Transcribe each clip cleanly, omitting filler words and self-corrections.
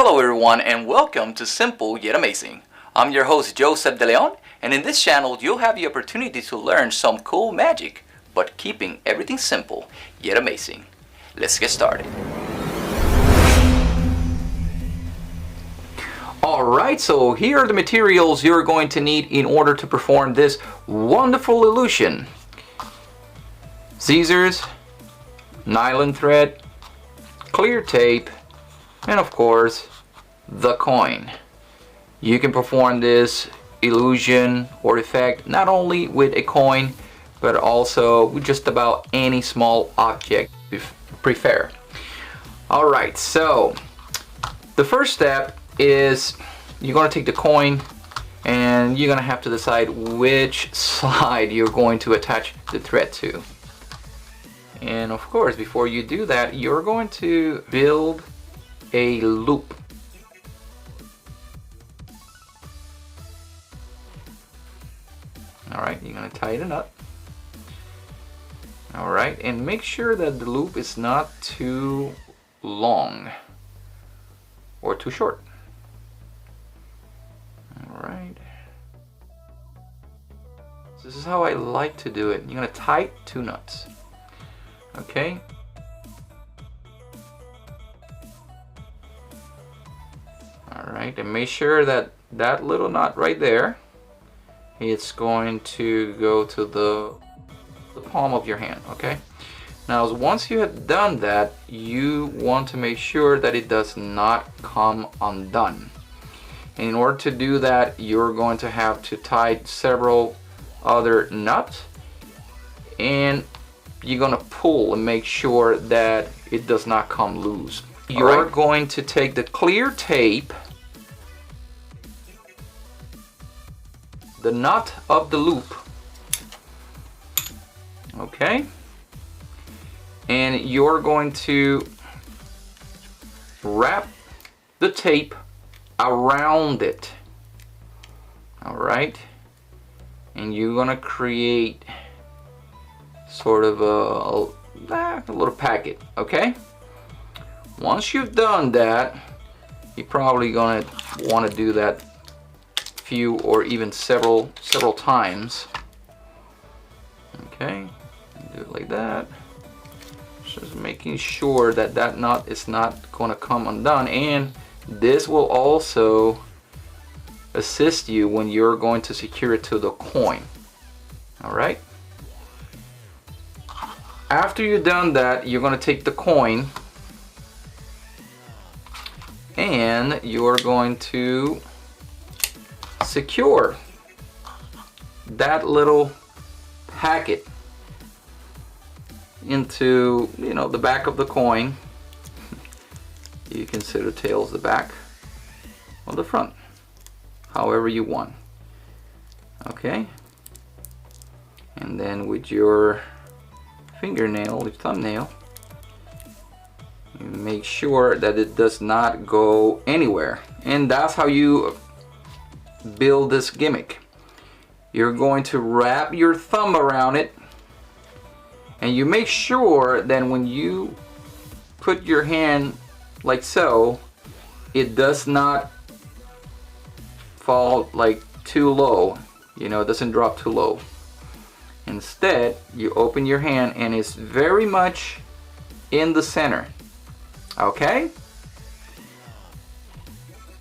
Hello everyone and welcome to Simple Yet Amazing. I'm your host Joseph De Leon, and in this channel you'll have the opportunity to learn some cool magic, but keeping everything simple yet amazing. Let's get started. Alright, so here are the materials you're going to need in order to perform this wonderful illusion. Scissors, nylon thread, clear tape, and of course the coin. You can perform this illusion or effect not only with a coin but also with just about any small object if you prefer. Alright, so the first step is you're going to take the coin and you're going to have to decide which side you're going to attach the thread to. And of course, before you do that, you're going to build a loop. Alright, you're going to tie it up. Alright, and make sure that the loop is not too long or too short. Alright. So this is how I like to do it. You're going to tie 2 knots. Okay. Alright, and make sure that that little knot right there, it's going to go to the palm of your hand, okay? Now, once you have done that, you want to make sure that it does not come undone. And in order to do that, you're going to have to tie several other knots, and you're going to pull and make sure that it does not come loose. You're going to take the clear tape, the knot of the loop, okay, and you're going to wrap the tape around it. Alright, and you're gonna create sort of a little packet, okay? Once you've done that, you're probably gonna want to do that few or even several times. Okay, do it like that, just making sure that that knot is not going to come undone, and this will also assist you when you're going to secure it to the coin. Alright, after you've done that, you're going to take the coin and you're going to secure that little packet into, the back of the coin. You can see the tails, the back or the front, however you want. Okay, and then with your fingernail, your thumbnail, you make sure that it does not go anywhere, and that's how you build this gimmick. You're going to wrap your thumb around it, and you make sure that when you put your hand like so, it does not fall like too low, it doesn't drop too low. Instead, you open your hand and it's very much in the center. Okay,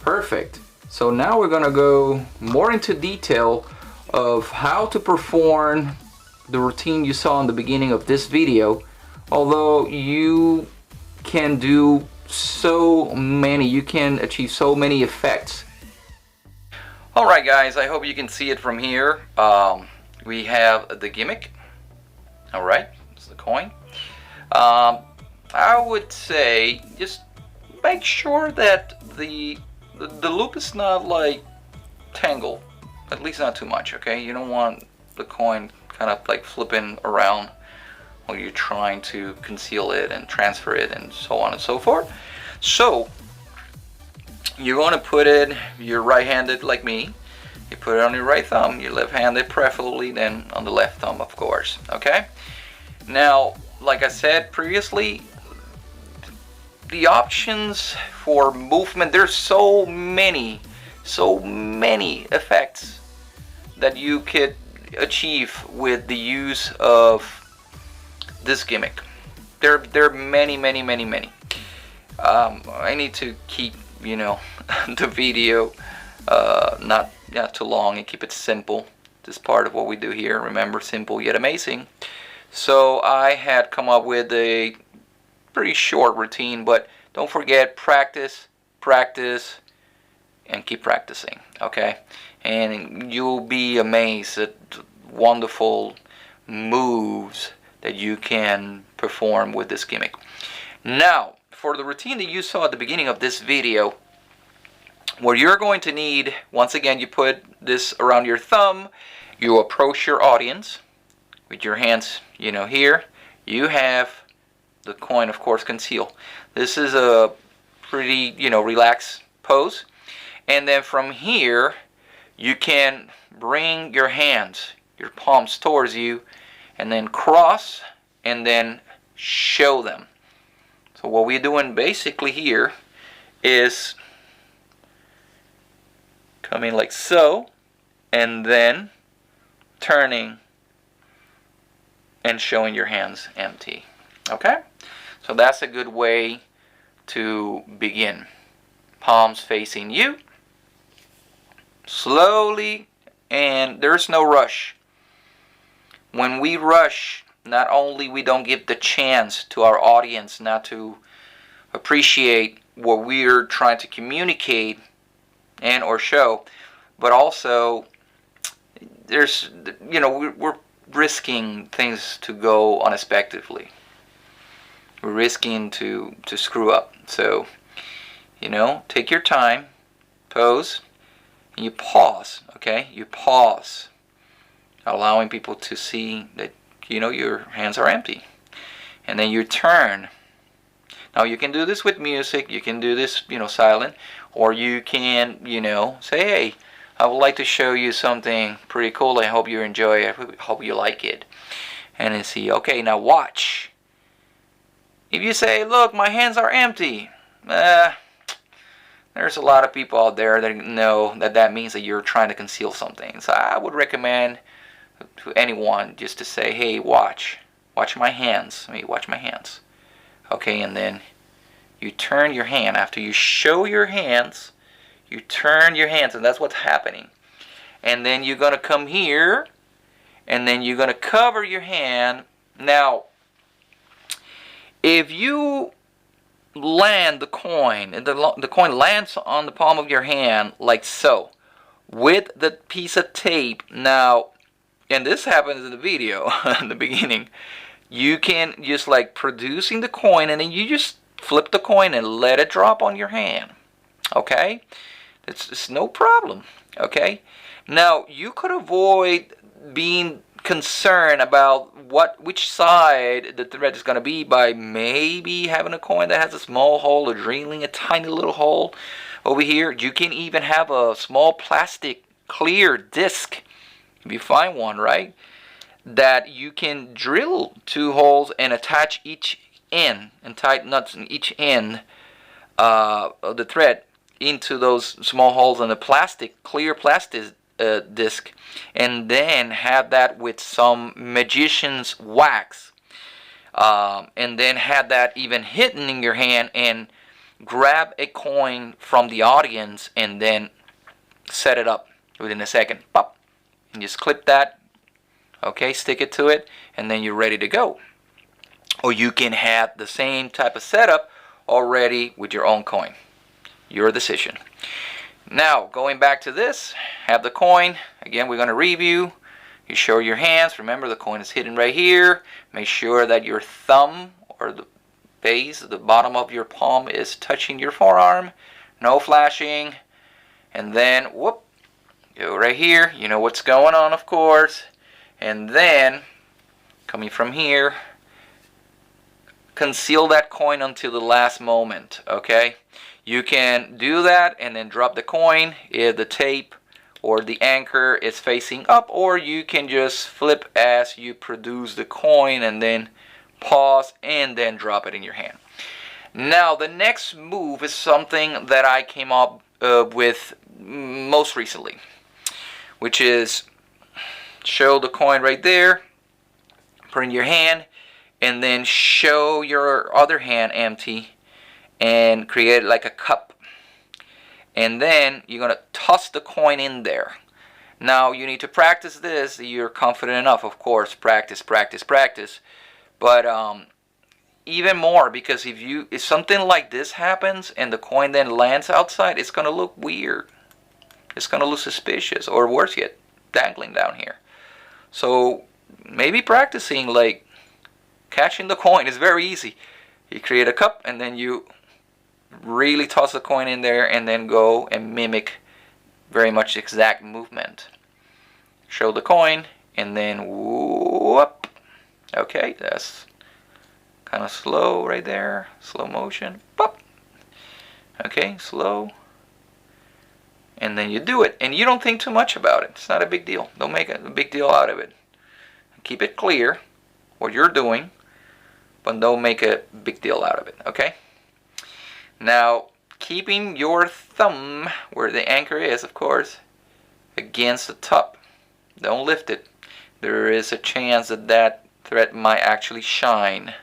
perfect. So now we're gonna go more into detail of how to perform the routine you saw in the beginning of this video. Although you can do you can achieve so many effects. Alright guys, I hope you can see it from here. We have the gimmick. Alright, it's the coin. I would say just make sure that the loop is not like tangled, at least not too much, okay? You don't want the coin kind of like flipping around when you're trying to conceal it and transfer it and so on and so forth. So you're going to put it, you're right-handed like me, you put it on your right thumb, you're left-handed preferably, then on the left thumb, of course, okay? Now, like I said previously, the options for movement, there's so many effects that you could achieve with the use of this gimmick. There are many. I need to keep, you know, the video not too long and keep it simple. This is part of what we do here. Remember, simple yet amazing. So I had come up with a pretty short routine, but don't forget, practice, and keep practicing, okay? And you'll be amazed at wonderful moves that you can perform with this gimmick. Now, for the routine that you saw at the beginning of this video, what you're going to need, once again, you put this around your thumb, you approach your audience with your hands, you know, here. You have the coin, of course, concealed. This is a pretty, you know, relaxed pose. And then from here, you can bring your hands, your palms towards you, and then cross, and then show them. So what we're doing basically here is coming like so, and then turning and showing your hands empty. Okay? So that's a good way to begin. Palms facing you. Slowly, and there's no rush. When we rush, not only we don't give the chance to our audience not to appreciate what we're trying to communicate and or show, but also there's, you know, we're risking things to go unexpectedly. We're risking to screw up. So, you know, take your time, pose, and you pause, okay? You pause, allowing people to see that, you know, your hands are empty. And then you turn. Now you can do this with music, you can do this, you know, silent, or you can, you know, say, hey, I would like to show you something pretty cool. I hope you enjoy it. I hope you like it. And then see, okay, now watch. If you say, look, my hands are empty, there's a lot of people out there that know that that means that you're trying to conceal something. So I would recommend to anyone just to say, hey, watch my hands. Let me watch my hands. Okay, and then you turn your hand. After you show your hands, you turn your hands, and that's what's happening. And then you're going to come here, and then you're going to cover your hand. Now, if you land the coin, and the coin lands on the palm of your hand like so, with the piece of tape, now, and this happens in the video in the beginning, you can just like producing the coin, and then you just flip the coin and let it drop on your hand. Okay? It's no problem. Okay? Now, you could avoid being concerned about which side the thread is going to be by maybe having a coin that has a small hole or drilling a tiny little hole over here. You can even have a small plastic clear disc, if you find one, right, that you can drill 2 holes and attach each end and tighten nuts in each end of the thread into those small holes in the clear plastic disc, and then have that with some magician's wax, and then have that even hidden in your hand, and grab a coin from the audience and then set it up within a second. Pop, and just clip that, okay, stick it to it, and then you're ready to go. Or you can have the same type of setup already with your own coin. Your decision. Now, going back to this, have the coin. Again, we're going to review. You show your hands. Remember, the coin is hidden right here. Make sure that your thumb or the base, the bottom of your palm is touching your forearm. No flashing. And then, whoop, go right here. You know what's going on, of course. And then, coming from here, conceal that coin until the last moment, okay? You can do that and then drop the coin if the tape or the anchor is facing up, or you can just flip as you produce the coin and then pause and then drop it in your hand. Now the next move is something that I came up with most recently, which is show the coin right there, put in your hand, and then show your other hand empty and create like a cup. And then you're going to toss the coin in there. Now you need to practice this. You're confident enough, of course. Practice, practice, practice. But even more, because if something like this happens and the coin then lands outside, it's going to look weird. It's going to look suspicious, or worse yet, dangling down here. So maybe practicing like catching the coin is very easy. You create a cup and then you really toss the coin in there and then go and mimic very much exact movement. Show the coin and then whoop. Okay, that's kind of slow right there. Slow motion. Pop. Okay, slow. And then you do it. And you don't think too much about it. It's not a big deal. Don't make a big deal out of it. Keep it clear what you're doing, but don't make a big deal out of it. Okay? Now, keeping your thumb where the anchor is, of course, against the top. Don't lift it. There is a chance that that thread might actually shine.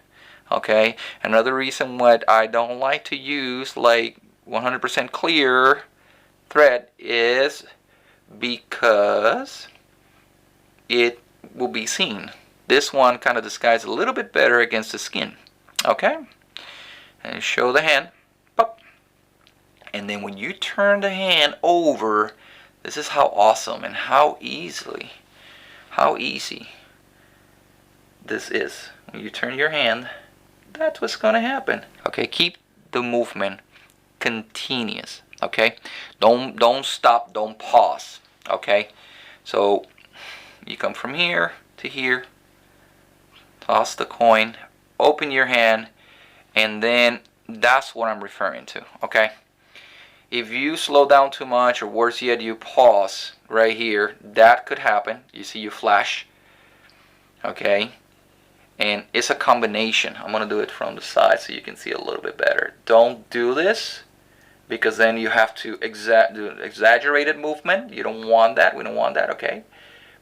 Okay? Another reason why I don't like to use like 100% clear thread is because it will be seen. This one kind of disguises a little bit better against the skin. Okay? And show the hand. Pop. And then when you turn the hand over, this is how awesome and how easy this is. When you turn your hand, that's what's going to happen. Okay, keep the movement continuous. Okay, don't stop, don't pause. Okay, so you come from here to here, toss the coin, open your hand, and then that's what I'm referring to. Okay, if you slow down too much, or worse yet, you pause right here, that could happen. You see, you flash. Okay, and it's a combination. I'm gonna do it from the side so you can see a little bit better. Don't do this, because then you have to do exaggerated movement. You don't want that. We don't want that, okay?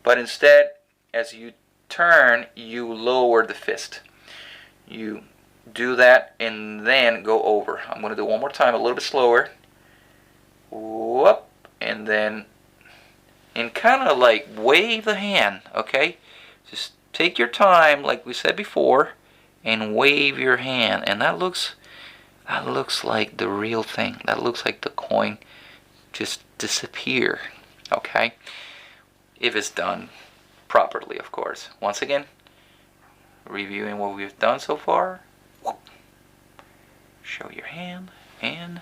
But instead, as you turn, you lower the fist. You do that and then go over. I'm going to do one more time, a little bit slower. Whoop, and then, and kind of like wave the hand, okay? Just take your time, like we said before, and wave your hand. And that looks like the real thing. That looks like the coin just disappear. Okay? If it's done properly, of course. Once again, reviewing what we've done so far. Show your hand and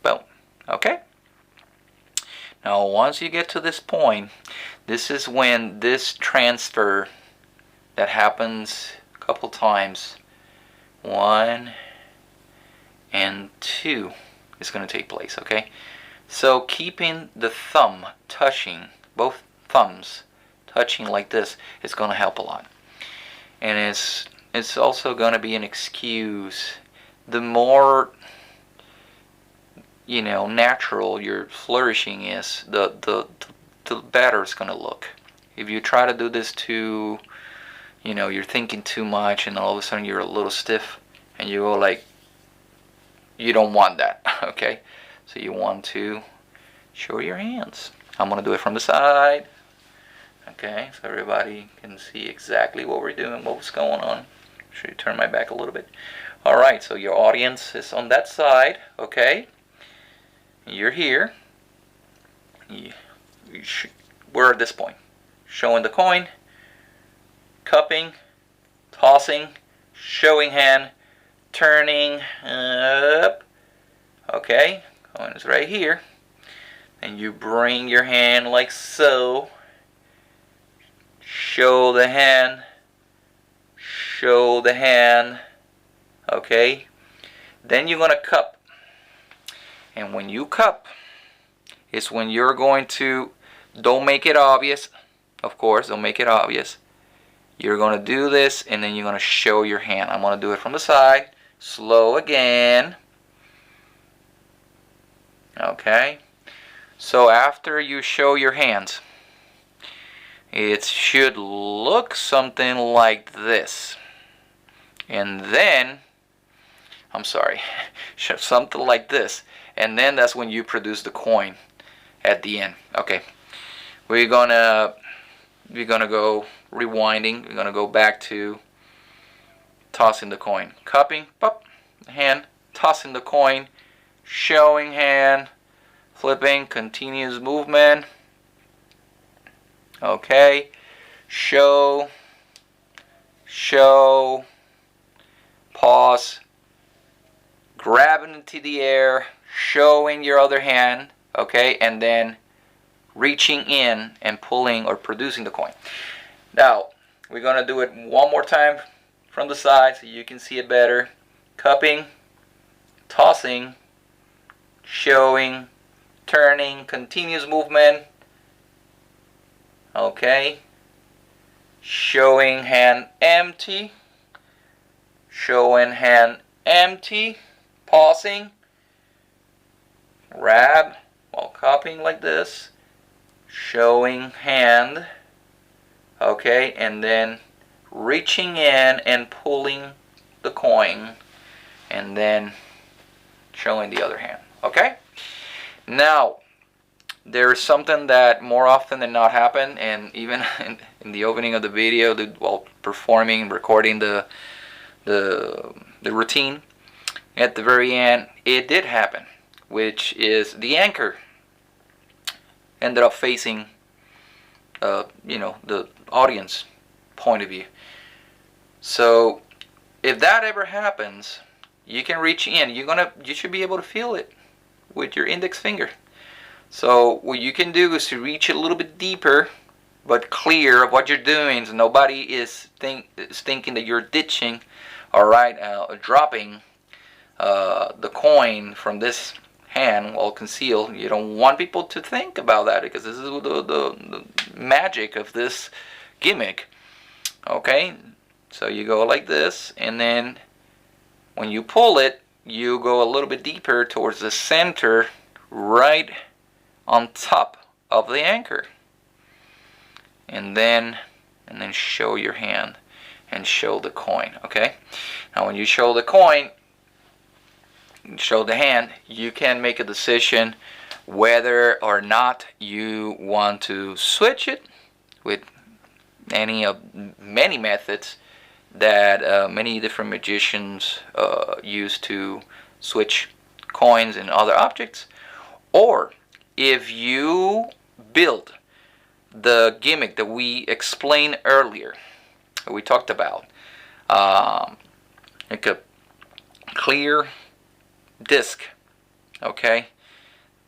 boom. Okay? Now once you get to this point, this is when this transfer that happens a couple times, 1 and 2, is going to take place. Okay, so keeping the thumb touching, both thumbs touching like this, is going to help a lot. And it's also going to be an excuse. The more, you know, natural your flourishing is, the better it's going to look. If you try to do this too, you know, you're thinking too much and all of a sudden you're a little stiff and you go like, you don't want that. Okay, so you want to show your hands. I'm going to do it from the side. Okay, so everybody can see exactly what we're doing, what's going on. Should I turn my back a little bit? Alright, so your audience is on that side. Okay, you're here. We're at this point, showing the coin, cupping, tossing, showing hand, turning up. Okay, coin is right here. And you bring your hand like so. Show the hand. Show the hand. Okay. Then you're going to cup. And when you cup, it's when you're going to, don't make it obvious. Of course, don't make it obvious. you're going to do this, and then you're going to show your hand. I'm going to do it from the side. Slow again. Okay. So after you show your hands, it should look something like this. And then, I'm sorry, something like this. And then that's when you produce the coin at the end. Okay. We're gonna go rewinding. We're gonna go back to tossing the coin, cupping, pop, hand, tossing the coin, showing hand, flipping, continuous movement. Okay, show, pause, grabbing into the air, showing your other hand. Okay, and then reaching in and pulling or producing the coin. Now, we're going to do it one more time from the side so you can see it better. Cupping, tossing, showing, turning, continuous movement. Okay. Showing hand empty. Showing hand empty. Pausing. Grab while cupping like this. Showing hand, okay, and then reaching in and pulling the coin, and then showing the other hand. Okay, now there's something that more often than not happen, and even in the opening of the video, while performing and recording the routine, at the very end it did happen, which is the anchor ended up facing the audience point of view. So if that ever happens, you can reach in. You should be able to feel it with your index finger. So what you can do is to reach a little bit deeper, but clear of what you're doing, so nobody is thinking that you're ditching, all right, dropping the coin from this hand while concealed. You don't want people to think about that, because this is the magic of this gimmick. Okay, so you go like this, and then when you pull it, you go a little bit deeper towards the center, right on top of the anchor, and then show your hand and show the coin. Okay, now when you show the coin, show the hand, you can make a decision whether or not you want to switch it with any of many methods that many different magicians use to switch coins and other objects, or if you build the gimmick that we explained earlier, that we talked about, like a clear disc, okay,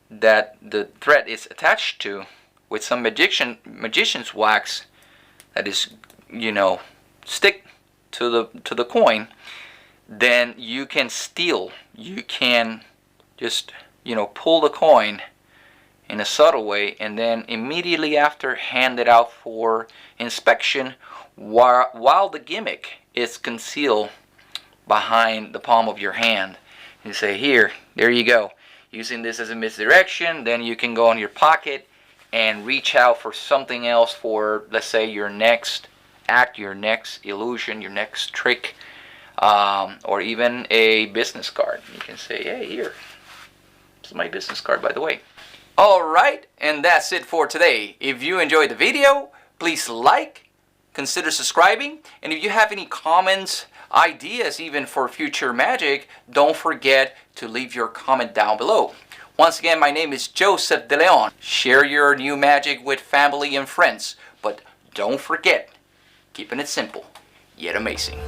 that the thread is attached to, with some magician's wax that is, stick to the coin, then you can just pull the coin in a subtle way, and then immediately after hand it out for inspection while the gimmick is concealed behind the palm of your hand. You say, here, there you go. Using this as a misdirection, then you can go in your pocket and reach out for something else, for, let's say, your next act, your next illusion, your next trick, or even a business card. You can say, hey, here, this is my business card, by the way. Alright, and that's it for today. If you enjoyed the video, please like, consider subscribing, and if you have any comments, ideas even for future magic, don't forget to leave your comment down below. Once again, my name is Joseph De Leon. Share your new magic with family and friends, but don't forget, keeping it simple yet amazing.